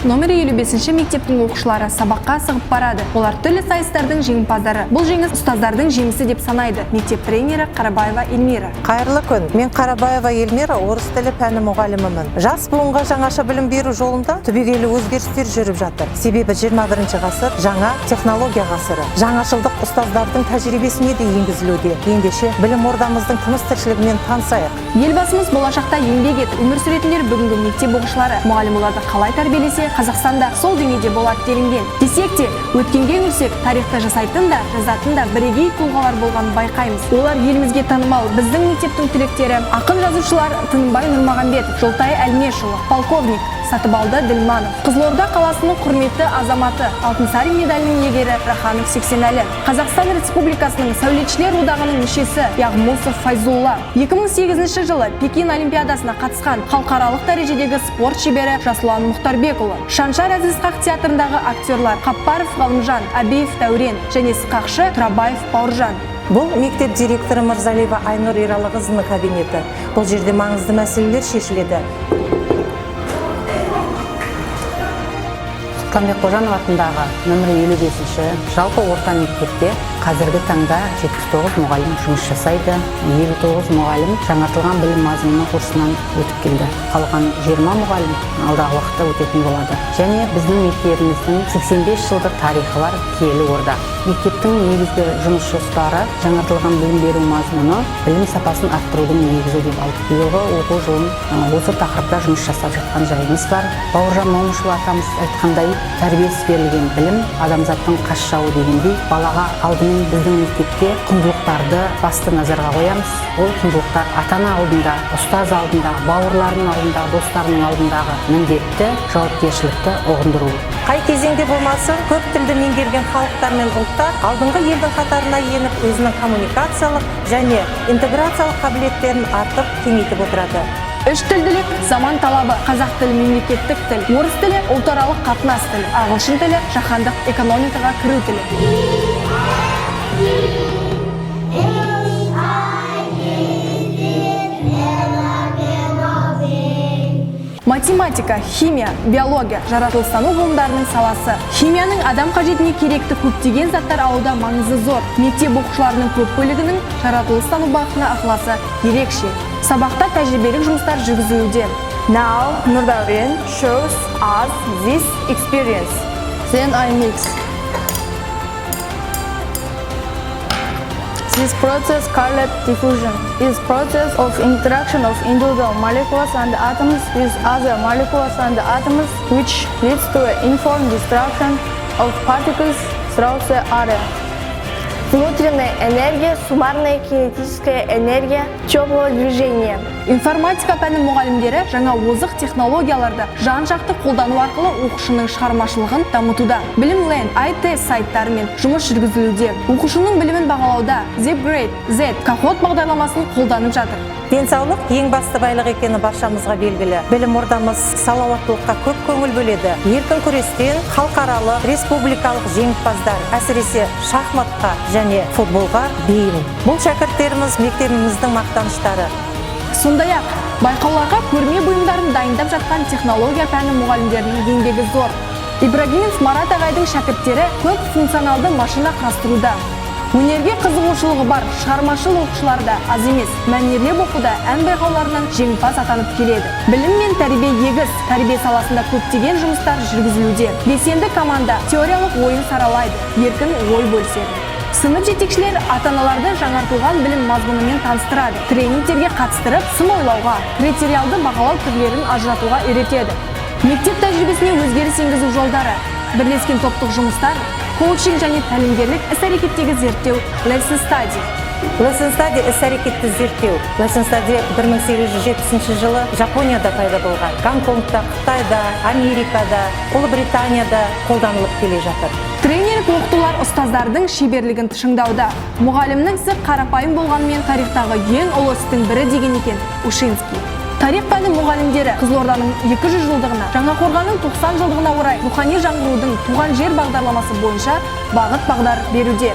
номер 55 мектептің оқушылары сабаққа сығып барады. Олар түрлі сайыстардың жеңімпаздары. Бұл жеңіс ұстаздардың жеңісі деп санайды. Мектеп тренері Қарабаева Эльмира. Қайырлы күн. Мен Қарабаева Эльмира, орыс тілі пәні мұғалімімін. Жас буынға жаңаша білім беру жолында түбегейлі өзгерістер жүріп жатыр. Себебі 21 ғасыр жаңа технология ғасыры. Жаңашылдық ұстаздардың тәжірибесіне де енгізілуде. Ендеше білім ордамыздың тыныс-тіршілігімен танысайық. Елбасымыз болашақта еңбек етіп өмір сүретіндер бүгінгі мектеп оқушылары. Мұғалім оларды қалай тәрбиелесе, Қазақстанда сол деңгейде болады делінген. Десек те, өткенге үңілсек, тарихта жасайтын да, жазатын да бірегей тұлғалар болғанын байқаймыз. Олар елімізге танымал біздің мектептің түлектері, ақын жазушылар Тынымбай Нұрмағамбетов, Жолтай Әлмешұлы, полковник Сатыбалды Ділманов, Қызылорда қаласының құрметті азаматы, Алтынсарин медалінің иегері Раханов Сексенәлі, Қазақстан Республикасының Сәулетшілер одағының мүшесі Яғмусов Файзулла, 2008 жылы Пекин Олимпиадасына қатысқан халықаралық дәрежедегі спорт шебері Жасұлан Мұхтарбекұлы, Шаншар Әзізқақ театрындағы актерлар Қаппаров Ғалымжан, Әбиев Дәурен және сықақшы Тұрабаев Бауыржан. Бұл мектеп директоры Мырзалиева Айнұр Ералықызының кабинеті. Бұл жерде маңызды мәселелер шешіледі. Сұлтанбек Қожанов атындағы нөмірі 55 жалпы орта мектепте қазіргі таңда 79 мұғалім жұмыс жасайды. 59 мұғалім жаңартылған білім мазмұны курсынан өтіп келді. Қалған 20 мұғалім алдағы уақытта өтетін болады. Және біздің мектебіміздің 85 жылдық тарихы бар киелі орда. Мектептің негізгі жұмыс жоспары жаңартылған білім беру мазмұны білім сапасын арттырудың негізі деп алып, биылғы оқу жылын осы тақырыпта жұмыс жасап жатқан жайымыз бар. Бауыржан Момышұлы атамыз айтқандай, тәрбиесі берілген білім адамзаттың қас жауы дегендей, балаға алдымен біздің мектепте құндылықтарды басты назарға қоямыз. Ол құндылықтар ата-ана алдында, ұстаз алдында, бауырларының алдында, достарының алдындағы міндетті жауапкершілікті ұғындыру. Қай кезеңде болмасын, көп тілді меңгерген халықтар мен ұлттар алдыңғы елдің қатарына еніп, өзінің коммуникациялық және интеграциялық қабілеттерін артып, кеңейтіп отырады. Үш тілділік заман талабы, қазақ тілі мемлекеттік тіл, орыс тілі ұлтаралық қатынас тілі, ағылшын тілі жаһандық экономикаға кіру тілі. Математика, химия, биология, жаратылыстану ғылымдарының саласы. Химияның адам қажетіне керекті көптеген заттар алуда маңызы зор. Мектеп оқушыларының көп бөлігінің жаратылыстану бағытына ықыласы ерекше. Сабақта тәжірибелік жұмыстар жүргізілуде. Now, Nurdaurin shows us this experience. Then I mix. This process called diffusion is process of interaction of individual molecules and atoms with other molecules and atoms, which leads to an uniform distribution of particles throughout the area. Внутренняя энергия, суммарная кинетическая энергия, теплого движения. Информатика пәні мұғалімдері жаңа озық технологияларды жан-жақты қолдану арқылы оқушының шығармашылығын дамытуда. Білім-ленд, IT сайттарымен жұмыс жүргізілуде. Оқушының білімін бағалауда ZGrade, Z Кахот бағдарламасын қолданып жатыр. Денсаулық ең басты байлық екені баршамызға белгілі. Білім ордамыз салауаттылыққа көп көңіл бөледі. Еркін күрестен халықаралық, республикалық жеңімпаздар, әсіресе шахматқа және футболға бейім. Бұл шәкірттеріміз мектебіміздің мақтаныштары. Сондай-ақ, байқауларға көрме бұйымдарын дайындап жатқан технология пәні мұғалімдерінің еңбегі зор. Ибрагимов Марат ағайдың шәкірттері көп функционалды машина құрастыруда. Өнерге қызығушылығы бар шығармашыл оқушылар да аз емес. Мәнерлеп оқуда ән байқауларынан жеңімпаз атанып келеді. Білім мен тәрбие егіз, тәрбие саласында көптеген жұмыстар жүргізілуде. Белсенді команда теориялық ойын саралайды, еркін ой бөліседі. Сынып жетекшілер ата-аналарды жаңартылған білім мазмұнымен таныстырады. Тренингтерге қатыстырып, сын ойлауға, критериалды бағалау түрлерін ажыратуға үйретеді. Мектеп тәжірибесіне өзгеріс енгізу жолдары, бірлескен топтық жұмыстар, коучинг және тәлімгерлік іс-әрекеттегі зерттеу, lesson study. Lesson study іс-әрекетті зерттеу. Lesson study 1870 жылы Жапонияда пайда болған. Гонконгта, Қытайда, Америкада, Ұлыбританияда қолданылып келе жатыр. Тренерлік оқытулар ұстаздардың шеберлігін шыңдауда. Мұғалімнің ісі қарапайым болғанымен тарихтағы ең ұлы істің бірі деген екен Ушинский. Тарих пәні мұғалімдері Қызылорданың 200 жылдығына, Жаңақорғанның 90 жылдығына орай рухани жаңғырудың туған жер бағдарламасы бойынша бағыт-бағдар беруде.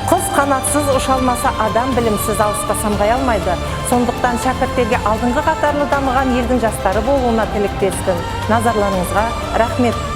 Құс қанатсыз ұша алмаса, адам білімсіз алысқа самғай алмайды. Сондықтан шәкірттерге алдыңғы қатарлы дамыған елдің жастары болуына тілектеспін. Назарларыңызға рахмет.